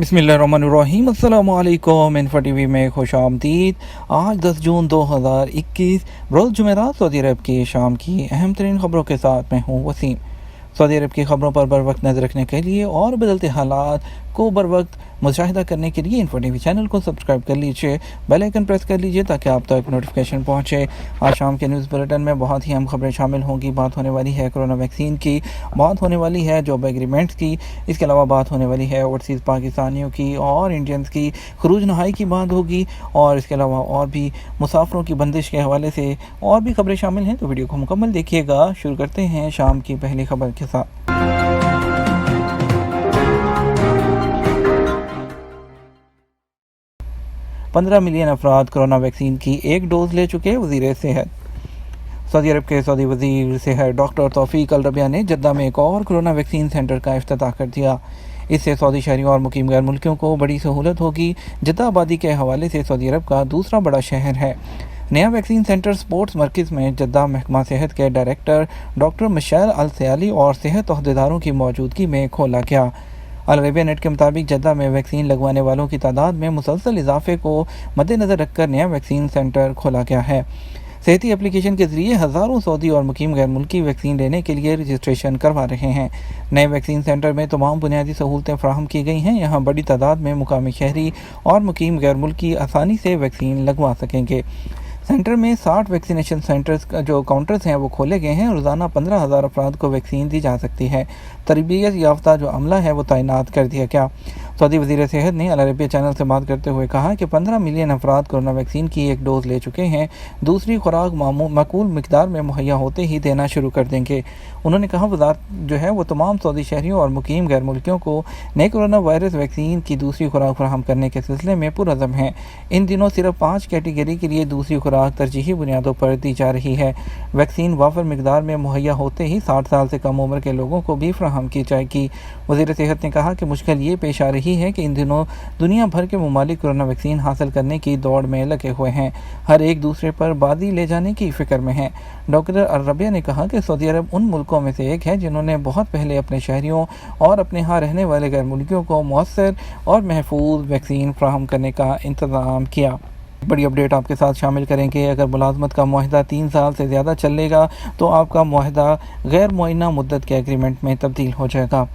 बिस्मिल्लाहिर्रहमानिर्रहीम। अस्सलामु अलैकुम। इन्फो टीवी में खुश आमदीद। आज 10 जून 2021 रोज़ जुमेरात सऊदी अरब की शाम की अहम तरीन खबरों के साथ मैं हूँ वसीम। सऊदी अरब की खबरों पर बर वक्त नज़र रखने के लिए और बदलते हालात को बर वक्त मुशाहिदा करने के लिए इन्फो टीवी चैनल को सब्सक्राइब कर लीजिए, बेल आइकन प्रेस कर लीजिए ताकि आप तक नोटिफिकेशन पहुँचे। आज शाम के न्यूज़ बुलेटिन में बहुत ही अहम खबरें शामिल होंगी। बात होने वाली है कोरोना वैक्सीन की, बात होने वाली है जॉब एग्रीमेंट्स की, इसके अलावा बात होने वाली है ओवरसीज़ पाकिस्तानियों की और इंडियंस की खरूज नहाई की बात होगी, और इसके अलावा और भी मुसाफिरों की बंदिश के हवाले से और भी खबरें शामिल हैं। तो वीडियो को मुकम्मल देखिएगा। शुरू करते हैं शाम की पहली खबर के साथ। 15 मिलियन अफराद कोरोना वैक्सीन की एक डोज ले चुके वज़ीर सेहत। सऊदी अरब के सऊदी वज़ीर सेहत डॉक्टर तौफीक अल रबिया ने जद्दा में एक और कोरोना वैक्सीन सेंटर का इफ्तिताह कर दिया। इससे सऊदी शहरियों और मुकीम गैर मुल्कियों को बड़ी सहूलत होगी। जद्दा आबादी के हवाले से सऊदी अरब का दूसरा बड़ा शहर है। नया वैक्सीन सेंटर स्पोर्ट्स मरकज़ में जद्दा महकमा सेहत के डायरेक्टर डॉक्टर मिशेल अल सयाली और सेहत अहदेदारों की मौजूदगी में खोला गया। अल अरेबिया नेट के मुताबिक जद्दा में वैक्सीन लगवाने वालों की तादाद में मुसलसल इजाफे को मद्देनज़र रखकर नया वैक्सीन सेंटर खोला गया है। सेहती एप्लीकेशन के ज़रिए हज़ारों सऊदी और मुकीम गैर मुल्की वैक्सीन लेने के लिए रजिस्ट्रेशन करवा रहे हैं। नए वैक्सीन सेंटर में तमाम बुनियादी सहूलतें फराहम की गई हैं। यहाँ बड़ी तादाद में मुकामी शहरी और मुकीम गैर मुल्की आसानी से वैक्सीन लगवा सकेंगे। सेंटर में 60 वैक्सीनेशन सेंटर्स जो काउंटर्स हैं वो खोले गए हैं। रोज़ाना 15,000 अफराद को वैक्सीन दी जा सकती है। तरबियत याफ्ता जो अमला है वो तैनात कर दिया गया। सऊदी वज़ीर सेहत ने अल अरेबिया चैनल से बात करते हुए कहा कि 15 मिलियन अफराद कोरोना वैक्सीन की एक डोज ले चुके हैं। दूसरी खुराक माकूल मिकदार में मुहैया होते ही देना शुरू कर देंगे। उन्होंने कहा वज़ारत जो है वो तमाम सऊदी शहरियों और मुकीम गैर मुल्कियों को नए कोरोना वायरस वैक्सीन की दूसरी खुराक फराहम करने के सिलसिले में पुरअज़म है। इन दिनों सिर्फ 5 कैटेगरी के लिए दूसरी खुराक तरजीही बुनियादों पर दी जा रही है। वैक्सीन वाफर मिकदार में मुहैया होते ही 60 साल से कम उम्र के लोगों को भी फराहम की जाएगी। वज़ीर सेहत ने कहा कि मुश्किल ये पेश आ रही है कि इन दिनों दुनिया भर के ममालिक कोरोना वैक्सीन हासिल करने की दौड़ में लगे हुए हैं। हर एक दूसरे पर बाजी ले जाने की फिक्र में है। डॉक्टर अल रबिया ने कहा कि सऊदी अरब उन मुल्कों में से एक है जिन्होंने बहुत पहले अपने शहरियों और अपने यहाँ रहने वाले गैर मुल्कियों को मौसर और महफूज वैक्सीन फराहम करने का इंतज़ाम किया। बड़ी अपडेट आपके साथ शामिल करेंगे। अगर मुलाजमत का मुआहदा 3 साल से ज़्यादा चलेगा तो आपका मुआहदा गैर मुअय्यना मुद्दत के एग्रीमेंट में तब्दील हो जाएगा।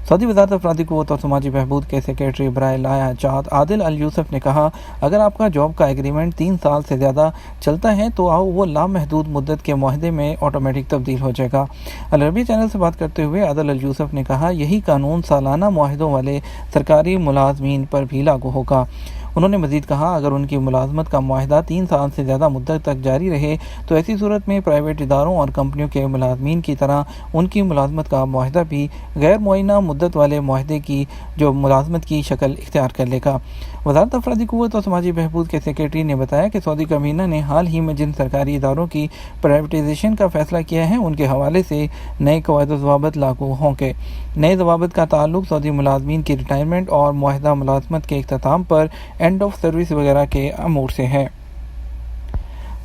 सऊदी वज़ारत अफरादी क़ुव्वत और समाजी बहबूद के सेक्रेटरी बराए लायाजात आदिल अल यूसुफ ने कहा, अगर आपका जॉब का एग्रीमेंट 3 साल से ज़्यादा चलता है तो वो लामहदूद मुद्दत के मुआहदे में ऑटोमेटिक तब्दील हो जाएगा। अल अरबी चैनल से बात करते हुए आदिल अल यूसुफ ने कहा, यही कानून सालाना मुआहदों वाले सरकारी मुलाजमीन पर भी लागू होगा। उन्होंने मज़ीद कहा, अगर उनकी मुलाजमत का मुआहदा 3 साल से ज़्यादा मुद्दत तक जारी रहे तो ऐसी सूरत में प्राइवेट इदारों और कंपनियों के मुलाजमीन की तरह उनकी मुलाजमत का मुआहदा भी गैर मुअय्यना मुद्दत वाले मुआहदे की जो मुलाजमत की शक्ल इख्तियार कर लेगा। वज़ारत अफरादी क़ुव्वत और समाजी बहबूद के सेक्रेटरी ने बताया कि सऊदी काबीना ने हाल ही में जिन सरकारी इदारों की प्राइवेटाइजेशन का फ़ैसला किया है उनके हवाले से नए क़वायद व ज़वाबित लागू होंगे। नए ज़वाबित का ताल्लुक सऊदी मुलाजमीन की रिटायरमेंट और मुआहदा मुलाजमत के इख्तिताम पर एंड ऑफ सर्विस वगैरह के अमूर से है।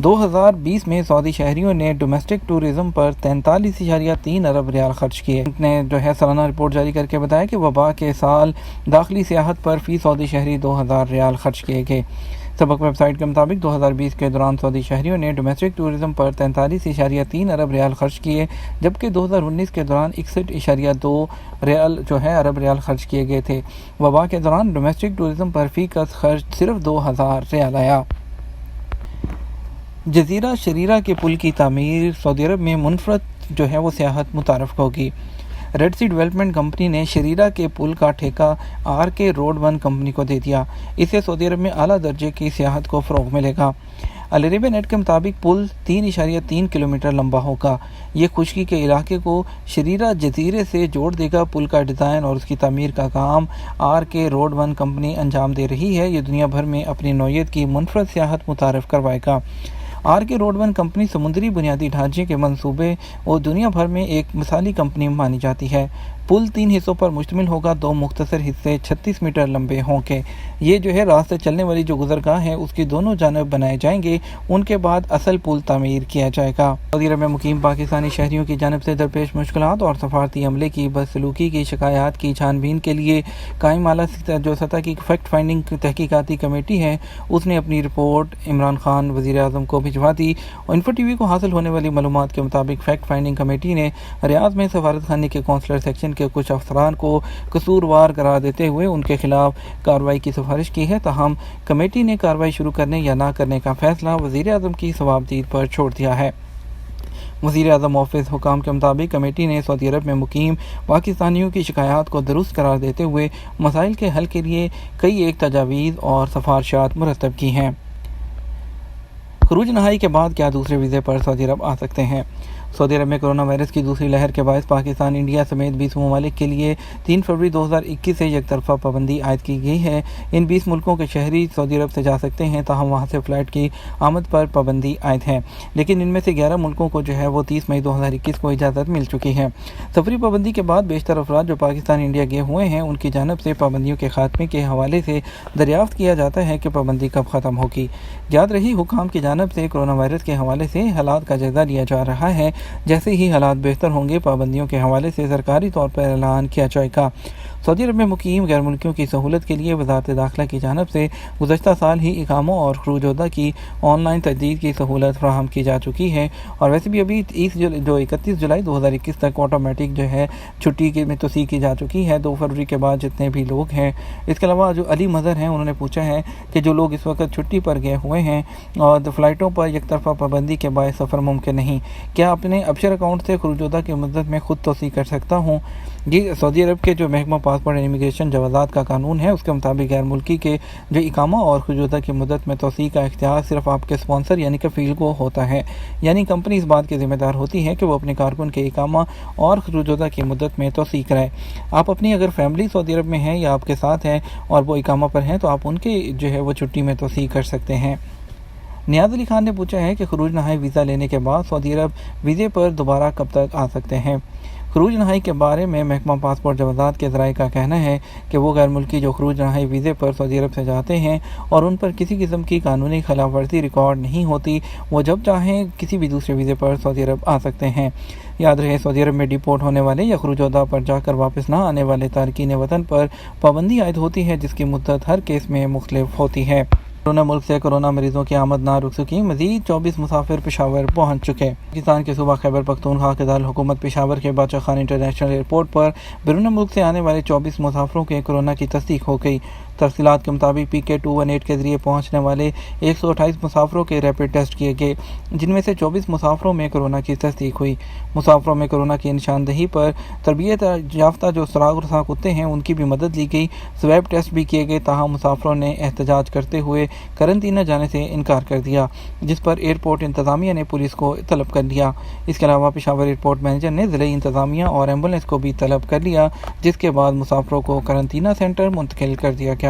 2020 में सऊदी शहरियों ने डोमेस्टिक टूरिज़म पर 43.3 अरब रियाल खर्च किए। ने जो है सालाना रिपोर्ट जारी करके बताया कि वबा के साल दाखिली सियाहत पर फ़ी सऊदी शहरी 2000 रियाल खर्च किए गए। सबक वेबसाइट के मुताबिक 2020 के दौरान सऊदी शहरियों ने डोमेस्टिक टूरिज़म पर 43.3 अरब रियाल खर्च किए, जबकि 2019 के दौरान 61.2 रियाल जो है अरब रियाल खर्च किए गए थे। वबा के दौरान डोमेस्टिक टूरिज़म पर फ़ी का खर्च सिर्फ 2000 रियाल आया। जज़ीरा शरीरा के पुल की तामीर सऊदी अरब में मुनफरद जो है वो सियाहत मुतारफ़ होगी। रेड सी डेवलपमेंट कंपनी ने शरीरा के पुल का ठेका RK रोड 1 कंपनी को दे दिया। इससे सऊदी अरब में आला दर्जे की सियाहत को फ़रोग़ मिलेगा। अल अरेबिया नेट के मुताबिक पुल 3.3 किलोमीटर लंबा होगा। ये खुश्की के इलाके को शरीरा जजीरे से जोड़ देगा। पुल का डिज़ाइन और उसकी तामीर का काम RK रोड 1 कंपनी अंजाम दे रही है। ये दुनिया भर में अपनी नौयत की मुनफरद सियाहत मुतारफ़ करवाएगा। RK रोड 1 कंपनी समुद्री बुनियादी ढांचे के मंसूबे और दुनिया भर में एक मिसाली कंपनी मानी जाती है। पुल 3 हिस्सों पर मुश्तमिल होगा। 2 मुख्तसर हिस्से 36 मीटर लंबे होंगे। ये जो है रात से चलने वाली जो गुजरगाह है उसकी दोनों जानब बनाए जाएंगे। उनके बाद असल पुल तामीर किया जाएगा। सऊदी अरब में मुकीम पाकिस्तानी शहरियों की जानब से दरपेश मुश्किलात और सफारती अमले की बदसलूकी की शिकायत की छानबीन के लिए कायम आला जो सतह की फैक्ट फाइंडिंग तहकीकाती कमेटी है उसने अपनी रिपोर्ट इमरान खान वज़ीर आज़म को भिजवा दी। और इन्फो टीवी को हासिल होने वाली मालूमात के मुताबिक फैक्ट फाइंडिंग कमेटी ने रियाद में सफारत खाने के कौंसलर सेक्शन के कुछ अफसरान को कसूरवार करार देते हुए उनके खिलाफ कार्रवाई की सिफारिश की है। ताहम कमेटी ने कार्रवाई शुरू करने या ना करने का फैसला वज़ीर आज़म की सवाबदीद पर छोड़ दिया है। वज़ीर आज़म ऑफिस हुकाम के मुताबिक कमेटी ने सऊदी अरब में मुकीम पाकिस्तानियों की शिकायत को दुरुस्त करार देते हुए मसाइल के हल के लिए कई एक तजावीज़ और सिफारिशात मुरतब की हैं। खरूज नहाई के बाद क्या दूसरे वीज़े पर सऊदी अरब आ सकते हैं? सऊदी अरब में कोरोना वायरस की दूसरी लहर के बायस पाकिस्तान, इंडिया समेत 20 ममालिक के लिए 3 फरवरी 2021 से एक तरफा पाबंदी आयद की गई है। इन 20 मुल्कों के शहरी सऊदी अरब से जा सकते हैं, ताहम वहाँ से फ़्लाइट की आमद पर पाबंदी आयद है। लेकिन इनमें से 11 मुल्कों को जो है वो 30 मई 2021 को इजाज़त मिल चुकी है। सफरी पाबंदी के बाद बेशतर अफराद जो पाकिस्तान इंडिया गए हुए हैं उनकी जानब से पाबंदियों के खात्मे के हवाले से दरियाफ्त किया जाता है कि पाबंदी कब ख़त्म होगी। याद रही हुकाम की जानब से कोरोना वायरस के हवाले से हालात का जायज़ा लिया जा रहा है। जैसे ही हालात बेहतर होंगे पाबंदियों के हवाले से सरकारी तौर पर ऐलान किया जाएगा। सऊदी अरब में मुकीम गैर मुल्कियों की सहूलत के लिए वज़ारत दाखिला की जानब से गुज़श्ता साल ही इकामों और खरूज की ऑनलाइन तजदीद की सहूलत फराहम की जा चुकी है। और वैसे भी अभी 31 जुलाई 2021 तक ऑटोमेटिक जो है छुट्टी की में तोसीक की जा चुकी है 2 फरवरी के बाद जितने भी लोग हैं। इसके अलावा जो अली मज़हर हैं उन्होंने पूछा है कि जो लोग इस वक्त छुट्टी पर गए हुए हैं और फ़्लाइटों पर एक तरफा पाबंदी के बायस सफ़र मुमकिन नहीं, क्या अपने अबशर अकाउंट से खरूज की मुद्दत में ख़ुद तोसीक कर सकता हूँ? ये सऊदी अरब के जो महकमा पासपोर्ट एंड इमिग्रेशन जवाज़ात का कानून है उसके मुताबिक गैर मुल्की के जो इकामा और खरूज की मुद्दत में तोसीक का इख्तियार सिर्फ आपके स्पॉन्सर यानी कि फील को होता है। यानी कंपनी इस बात की ज़िम्मेदार होती है कि वो अपने कारकुन के इकामा और खरूज की मुद्दत में तोसीक कराए। आप अपनी अगर फैमिली सऊदी अरब में है या आपके साथ है और वो इकामा पर हैं तो आप उनके जो है वो छुट्टी में तोसीक कर सकते हैं। नियाज़ अली खान ने पूछा है कि खरूज नहाई वीज़ा लेने के बाद सऊदी अरब वीज़े पर दोबारा कब तक आ सकते हैं? खरूज नहाई के बारे में महकमा पासपोर्ट जवाज़ात के ज़राए का कहना है कि वो गैर मुल्की जो खरूज नहाई वीज़े पर सऊदी अरब से जाते हैं और उन पर किसी किस्म की कानूनी खिलाफ वर्जी रिकॉर्ड नहीं होती, वो जब चाहें किसी भी दूसरे वीज़े पर सऊदी अरब आ सकते हैं। याद रहे सऊदी अरब में डिपोर्ट होने वाले या खरूज पर जाकर वापस ना आने वाले तारकीन वतन पर पाबंदी आयद होती है जिसकी मुद्दत हर केस में मुख्तलिफ होती है। कोरोना मुल्क से कोरोना मरीजों की आमद ना रुक सकी, मजीद 24 मुसाफिर पेशावर पहुंच चुके। पाकिस्तान के सूबा खैबर पख्तूनख्वा के दारुल हुकूमत पेशावर के बादशाह खान इंटरनेशनल एयरपोर्ट पर बैरून मुल्क से आने वाले 24 मुसाफिरों के कोरोना की तस्दीक हो गई। तफसीलात के मुताबिक PK 218 के जरिए पहुंचने वाले 128 मुसाफिरों के रैपिड टेस्ट किए गए, जिनमें से 24 मुसाफिरों में कोरोना की तस्दीक हुई। मुसाफिरों में कोरोना की निशानदही पर तरबियत याफ्ता जो सुराग कुत्ते हैं उनकी भी मदद ली गई। स्वैब टेस्ट भी किए गए, ताहम मुसाफिरों ने एहतजाज करते हुए करंतना जाने से इनकार कर दिया, जिस पर एयरपोर्ट इंतज़ामिया ने पुलिस को तलब कर लिया। इसके अलावा पेशावर एयरपोर्ट मैनेजर ने ज़िले इंतज़ामिया और एम्बुलेंस को भी तलब कर लिया, जिसके बाद मुसाफिरों को करंतना सेंटर मुंतकिल कर दिया गया।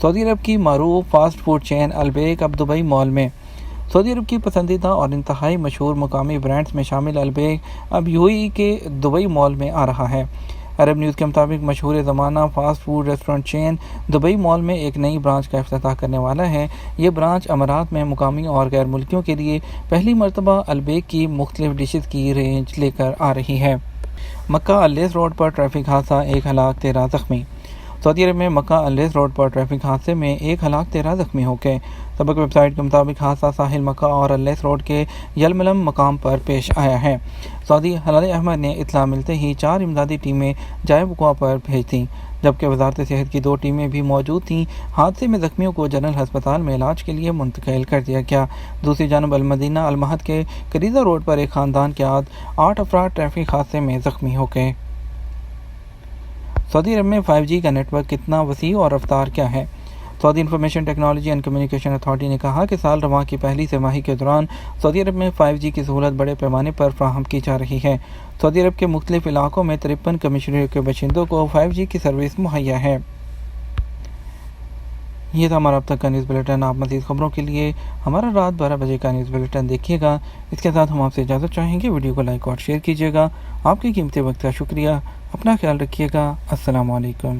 सऊदी अरब की मारूफ फास्ट फूड चेन अलबेक अब दुबई मॉल में। सऊदी अरब की पसंदीदा और इंतहाई मशहूर मुकामी ब्रांड्स में शामिल अलबेक अब UAE के दुबई मॉल में आ रहा है। अरब न्यूज़ के मुताबिक मशहूर ज़माना fast food restaurant chain Dubai mall में एक नई ब्रांच का इफ्तिताह करने वाला है। ये ब्रांच अमारात में मुकामी और गैर मुल्कियों के लिए पहली मरतबा अलबेक की मुख्तलिफ डिशेज़ की रेंज लेकर आ रही है। मक्का अल्लेस रोड पर ट्रैफिक हादसा, 1 हलाक 13 ज़ख्मी। सऊदी अरब में मक्का अल्लेस रोड पर ट्रैफिक हादसे में 1 हलाक 13 ज़ख्मी हो गए। सबक वेबसाइट के मुताबिक हादसा साहिल मक्का और अल्लेस रोड के यलमलम मकाम पर पेश आया है। सऊदी हलाल अहमद ने इत्तला मिलते ही 4 इमदादी टीमें जाए वक़ुआ पर भेज दी, जबकि वजारत सेहत की 2 टीमें भी मौजूद थीं। हादसे में ज़ख्मियों को जनरल हस्पताल में इलाज के लिए मुंतकिल कर दिया गया। दूसरी जानब अलमदीना अलमहद के करीज़ा रोड पर एक ख़ानदान के आद 8 अफराद ट्रैफिक हादसे में ज़ख्मी हो गए। सऊदी अरब में 5G का नेटवर्क कितना वसी और रफ्तार क्या है? Saudi information technology and communication authority ने कहा कि साल रवां की पहली तिमाही के दौरान सऊदी अरब में 5G की सहूलत बड़े पैमाने पर फ्राहम की जा रही है। सऊदी अरब के मुख्तलिफ इलाकों में 53 कमिश्नरियों के बशिंदों को 5G की सर्विस मुहैया है। یہ تھا ہمارا اب تک کا نیوز بلیٹن. آپ مزید خبروں کے لیے ہمارا رات 12 بجے کا نیوز بلیٹن دیکھیے گا. اس کے ساتھ ہم آپ سے اجازت چاہیں گے. ویڈیو کو لائک اور شیئر کیجیے گا. آپ کے قیمتی وقت کا شکریہ. اپنا خیال رکھیے گا. السلام علیکم.